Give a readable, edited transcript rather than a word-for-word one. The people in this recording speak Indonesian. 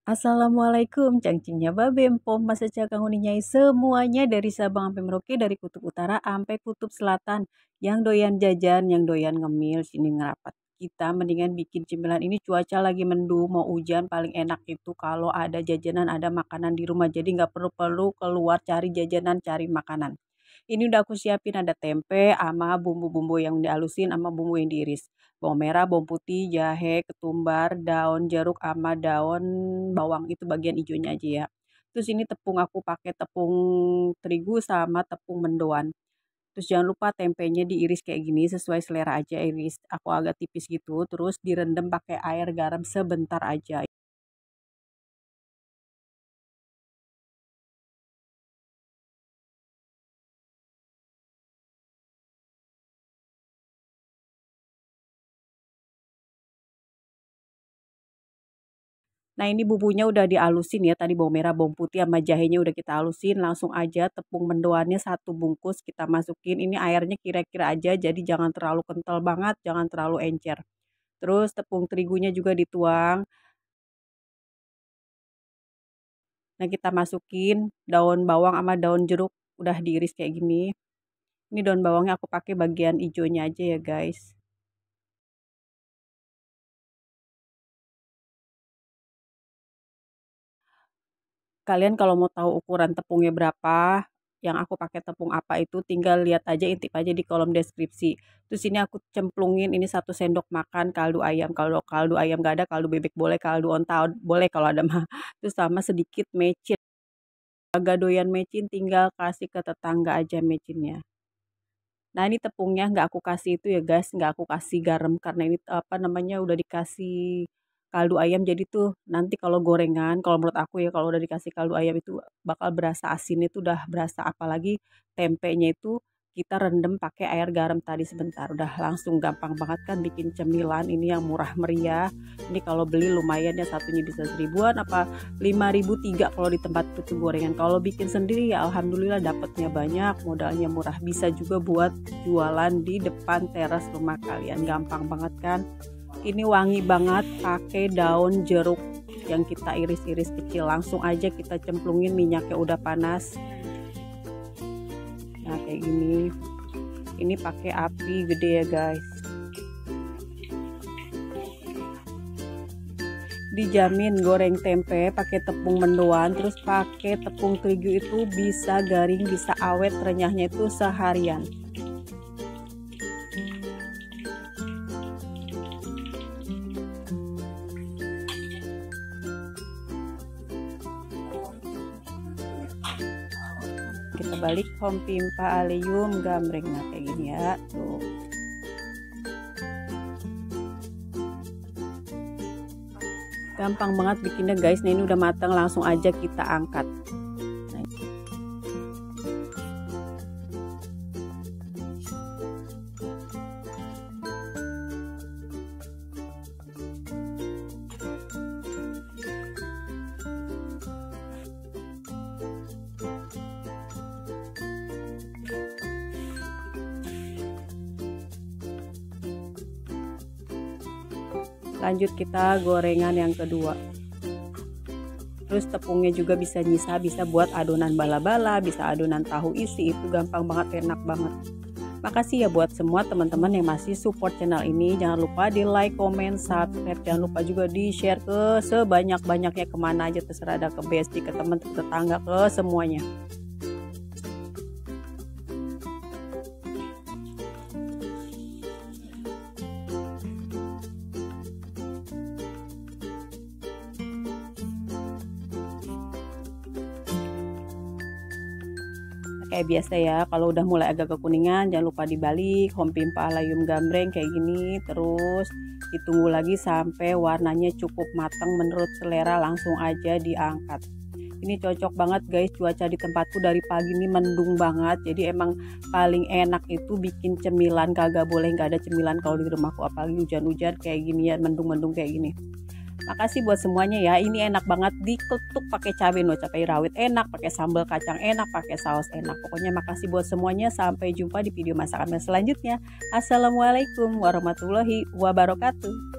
Assalamualaikum, cangcingnya babem, pom masa cakang uninyai semuanya dari Sabang sampai Merauke, dari kutub utara sampai kutub selatan. Yang doyan jajan, yang doyan ngemil, sini ngerapat. Kita mendingan bikin cemilan ini, cuaca lagi mendung, mau hujan, paling enak itu kalau ada jajanan, ada makanan di rumah. Jadi nggak perlu-perlu keluar cari jajanan, cari makanan. Ini udah aku siapin, ada tempe sama bumbu-bumbu yang dihalusin sama bumbu yang diiris. Bawang merah, bawang putih, jahe, ketumbar, daun jeruk sama daun bawang, itu bagian hijaunya aja ya. Terus ini tepung, aku pakai tepung terigu sama tepung mendoan. Terus jangan lupa tempenya diiris kayak gini, sesuai selera aja iris. Aku agak tipis gitu, terus direndam pakai air garam sebentar aja. Nah, ini bumbunya udah dihalusin ya, tadi bawang merah, bawang putih sama jahenya udah kita halusin, langsung aja tepung mendoannya 1 bungkus kita masukin. Ini airnya kira-kira aja, jadi jangan terlalu kental banget, jangan terlalu encer. Terus tepung terigunya juga dituang. Nah, kita masukin daun bawang sama daun jeruk udah diiris kayak gini. Ini daun bawangnya aku pakai bagian hijaunya aja ya, guys. Kalian kalau mau tahu ukuran tepungnya berapa, yang aku pakai tepung apa itu tinggal lihat aja, intip aja di kolom deskripsi. Terus ini aku cemplungin ini 1 sendok makan kaldu ayam. Kalau kaldu ayam gak ada, kaldu bebek boleh, kaldu onta boleh kalau ada mah. Terus sama sedikit mecin. Agak doyan mecin, tinggal kasih ke tetangga aja mecinnya. Nah, ini tepungnya nggak aku kasih itu ya guys, nggak aku kasih garam karena ini apa namanya udah dikasih kaldu ayam, jadi tuh nanti kalau gorengan, kalau menurut aku ya kalau udah dikasih kaldu ayam itu bakal berasa asin, itu udah berasa, apalagi tempenya itu kita rendam pakai air garam tadi sebentar, udah langsung gampang banget kan bikin cemilan ini yang murah meriah. Ini kalau beli lumayan ya, satunya bisa 1.000-an apa 5.000 3 kalau di tempat itu gorengan. Kalau bikin sendiri ya alhamdulillah dapatnya banyak, modalnya murah. Bisa juga buat jualan di depan teras rumah kalian, gampang banget kan. Ini wangi banget pakai daun jeruk yang kita iris-iris kecil. Langsung aja kita cemplungin, minyaknya udah panas. Nah, kayak gini. Ini pakai api gede ya guys. Dijamin goreng tempe pakai tepung mendoan terus pakai tepung terigu itu bisa garing, bisa awet, renyahnya itu seharian. Kita balik, hompimpa aleyum gambreng. Nah, kayak gini ya tuh. Gampang banget bikinnya guys. Nah, ini udah matang, langsung aja kita angkat. Nah, lanjut kita gorengan yang kedua. Terus tepungnya juga bisa nyisa, bisa buat adonan bala-bala, bisa adonan tahu isi, itu gampang banget, enak banget. Makasih ya buat semua teman-teman yang masih support channel ini. Jangan lupa di like, comment, subscribe. Jangan lupa juga di share ke sebanyak-banyaknya, kemana aja terserah, ada ke bestie, ke teman, ke tetangga, ke semuanya. Kayak biasa ya, kalau udah mulai agak kekuningan jangan lupa dibalik, hompimpa alayum gambreng kayak gini. Terus ditunggu lagi sampai warnanya cukup matang menurut selera, langsung aja diangkat. Ini cocok banget guys, cuaca di tempatku dari pagi ini mendung banget, jadi emang paling enak itu bikin cemilan, kagak boleh nggak ada cemilan kalau di rumahku, apalagi hujan-hujan kayak gini ya, mendung-mendung kayak gini. Makasih buat semuanya ya. Ini enak banget diketuk pakai cabai, no, cabai rawit enak, pakai sambal kacang enak, pakai saus enak. Pokoknya makasih buat semuanya. Sampai jumpa di video masakan selanjutnya. Assalamualaikum warahmatullahi wabarakatuh.